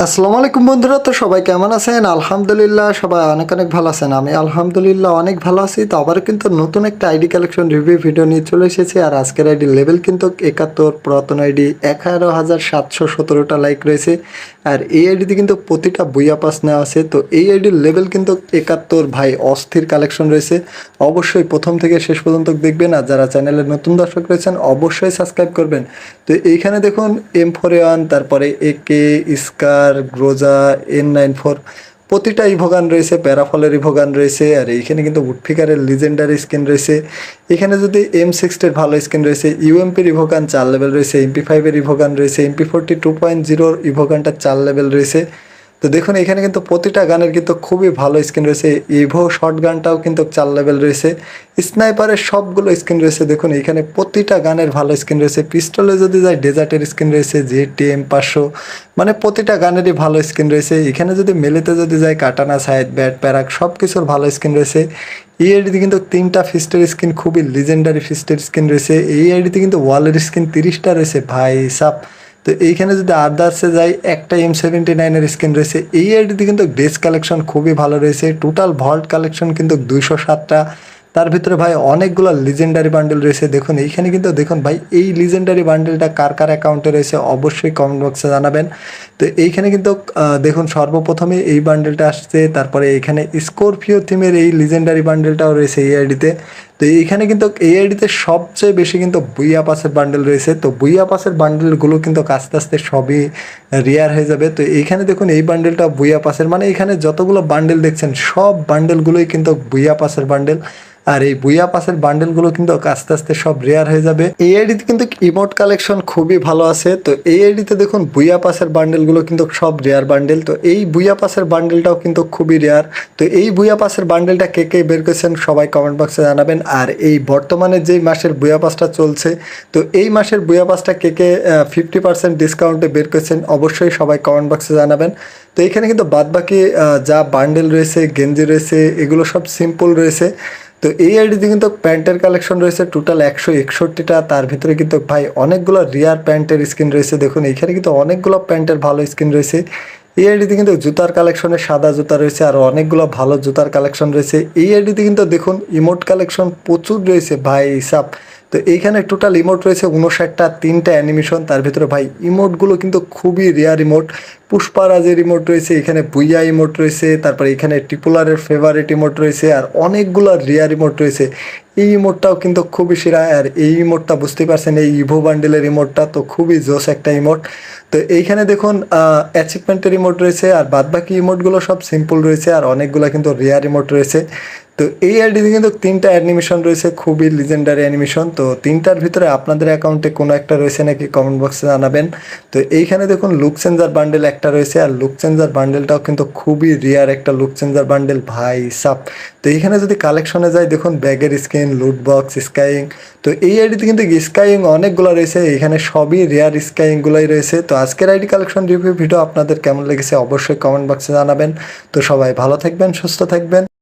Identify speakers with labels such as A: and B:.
A: আসসালামু আলাইকুম বন্ধুরা, তো সবাই কেমন আছেন? আলহামদুলিল্লাহ সবাই অনেক অনেক ভালো আছেন। আমি আলহামদুলিল্লাহ অনেক ভালো আছি। তো আবার কিন্তু নতুন একটা আইডি কালেকশন রিভিউ ভিডিও নিয়ে চলে এসেছি। আর আজকের আইডি লেভেল কিন্তু 71, পুরাতন আইডি 11,717টা লাইক রয়েছে। আর এই আইডিতে কিন্তু প্রতিটা বুইয়া পাস নেওয়া আছে। তো এই আইডির লেভেল কিন্তু 71, ভাই অস্থির কালেকশন রয়েছে। অবশ্যই প্রথম থেকে শেষ পর্যন্ত দেখবেন। আর যারা চ্যানেলের নতুন দর্শক রয়েছেন অবশ্যই সাবস্ক্রাইব করবেন। তো এইখানে দেখুন M4A1, তারপরে AK, স্কার, গ্রোজা, N94 প্রতিটা ইভোগান রয়েছে, প্যারাফলের ইভোগান রয়েছে। আর এইখানে কিন্তু উডফিকারের লিজেন্ডারি স্কিন রয়েছে। এখানে যদি M60 এর ভালো স্কিন রয়েছে, UMPর ইভোগান 4 লেভেল রয়েছে, MP5 এর ইভোগান রয়েছে, MP40 2.0 ইভোগানটা 4 লেভেল রয়েছে। তো দেখুন এখানে কিন্তু প্রতিটা গানের কিন্তু খুবই ভালো স্কিন রয়েছে। ইভো শর্ট গানটাও কিন্তু 4 লেভেল রয়েছে। স্নাইপারের সবগুলো স্কিন রয়েছে। দেখুন এখানে প্রতিটা গানের ভালো স্কিন রয়েছে। পিস্টলে যদি যায় ডেজার্টের স্কিন রয়েছে, GTM 500, মানে প্রতিটা গানেরই ভালো স্কিন রয়েছে। এখানে যদি মেলেতে যদি যায় কাটানা, সাইড, ব্যাট, প্যারাক সব কিছুর ভালো স্কিন রয়েছে। এই আইডিতে কিন্তু 3টা ফিস্টের স্কিন, খুবই লিজেন্ডারি ফিস্টের স্কিন রয়েছে। এই আইডিতে কিন্তু ওয়ালের স্কিন 30টা রয়েছে ভাই সাপ। তো এইখানে যদি আদার্সে যাই, একটা M79 এর স্কিন রয়েছে। এই আইডিতে কিন্তু ড্রেস কালেকশন খুবই ভালো রয়েছে। টোটাল ভল্ট কালেকশন কিন্তু 207টা। তার ভিতরে ভাই অনেকগুলো লিজেন্ডারি বান্ডেল রয়েছে। দেখুন এইখানে কিন্তু দেখুন ভাই, এই লিজেন্ডারি বান্ডেলটা কার কার অ্যাকাউন্টে রয়েছে অবশ্যই কমেন্ট বক্সে জানাবেন। তো এইখানে কিন্তু দেখুন সর্বপ্রথমে এই বান্ডেলটা আসছে, তারপরে এখানে স্করপিও থিমের এই লিজেন্ডারি বান্ডেলটাও রয়েছে এই আইডিতে। তো এইখানে কিন্তু এই আইডিতে সবচেয়ে বেশি কিন্তু বুইয়া পাসের বান্ডেল রয়েছে। তো বুইয়া পাসের বান্ডেলগুলো কিন্তু আস্তে আস্তে সবই রেয়ার হয়ে যাবে। তো এইখানে দেখুন এই বান্ডেলটা বুইয়া পাসের, মানে এখানে যতগুলো বান্ডেল দেখছেন সব বান্ডেলগুলোই কিন্তু বুইয়া পাসের বান্ডেল। আর এই বুইয়া পাসের বান্ডেলগুলো কিন্তু আস্তে আস্তে সব রেয়ার হয়ে যাবে। এই আইডিতে কিন্তু ইমোট কালেকশন খুবই ভালো আছে। তো এই আইডিতে দেখুন বুইয়া পাসের বান্ডেলগুলো কিন্তু সব রেয়ার বান্ডেল। তো এই বুইয়া পাসের বান্ডেলটাও কিন্তু খুবই রেয়ার। তো এই বুইয়া পাসের বান্ডেলটা কে কে বের করেছেন সবাই কমেন্ট বক্সে জানাবেন। আর এই বর্তমানে যেই মাসের বুইয়া পাসটা চলছে, তো এই মাসের বুইয়া পাসটা কে কে 50% ডিসকাউন্টে বের করেছেন অবশ্যই সবাই কমেন্ট বক্সে জানাবেন। তো এখানে কিন্তু বাদবাকি যা বান্ডেল রয়েছে, গেঞ্জি রয়েছে, এগুলো সব সিম্পল রয়েছে। তো এই আইডিতে কিন্তু প্যান্টের কালেকশন রয়েছে টোটাল 161টা। তার ভিতরে কিন্তু ভাই অনেকগুলো রিয়ার প্যান্টের স্কিন রয়েছে। দেখুন এইখানে কিন্তু অনেকগুলো প্যান্টের ভালো স্কিন রয়েছে। এই আইডিতে কিন্তু জুতার কালেকশনে সাদা জুতা রয়েছে, আর অনেকগুলো ভালো জুতার কালেকশন রয়েছে। এই আইডিতে কিন্তু দেখুন ইমোট কালেকশন প্রচুর রয়েছে ভাই সাপ। তো এইখানে টোটাল ইমোট রয়েছে 59টা, 3টা অ্যানিমেশন। তার ভিতরে ভাই ইমোটগুলো কিন্তু খুবই রেয়ার ইমোট। পুষ্পারাজের ইমোট রয়েছে, এখানে বুইয়া ইমোট রয়েছে, তারপরে এখানে ট্রিপুলারের ফেভারিট ইমোট রয়েছে, আর অনেকগুলো রিয়ার ইমোট রয়েছে। এই ইমোটটাও কিন্তু খুবই সেরা। আর এই ইমোটটা বুঝতেই পারছেন, এই ইভো বান্ডেলের ইমোটটা তো খুবই জোস একটা ইমোট। তো এইখানে দেখুন অ্যাচিভমেন্টের ইমোট রয়েছে, আর বাদবাকি ইমোটগুলো সব সিম্পল রয়েছে, আর অনেকগুলো কিন্তু রেয়ার ইমোট রয়েছে। তো এই আইডিতে কিন্তু 3টা অ্যানিমেশন রয়েছে, খুবই লিজেন্ডারি অ্যানিমেশন। তো 3টার ভিতরে আপনাদের অ্যাকাউন্টে কোনো একটা রয়েছে নাকি কমেন্ট বক্সে জানাবেন। তো এইখানে দেখুন লুক চেঞ্জার বান্ডেল একটা রয়েছে, আর লুক চেঞ্জার বান্ডেলটাও কিন্তু খুবই রেয়ার একটা লুক চেঞ্জার বান্ডেল ভাই সাপ। তো এইখানে যদি কালেকশনে যায় দেখুন ব্যাগের স্কিন, লুট বক্স, স্কাইং। তো এই আইডিতে কিন্তু স্কাইং অনেকগুলো রয়েছে, এখানে সবই রেয়ার স্কাইংগুলোই রয়েছে। তো আজকের আইডি কালেকশন রিভিউ ভিডিও আপনাদের কেমন লেগেছে অবশ্যই কমেন্ট বক্সে জানাবেন। তো সবাই ভালো থাকবেন, সুস্থ থাকবেন।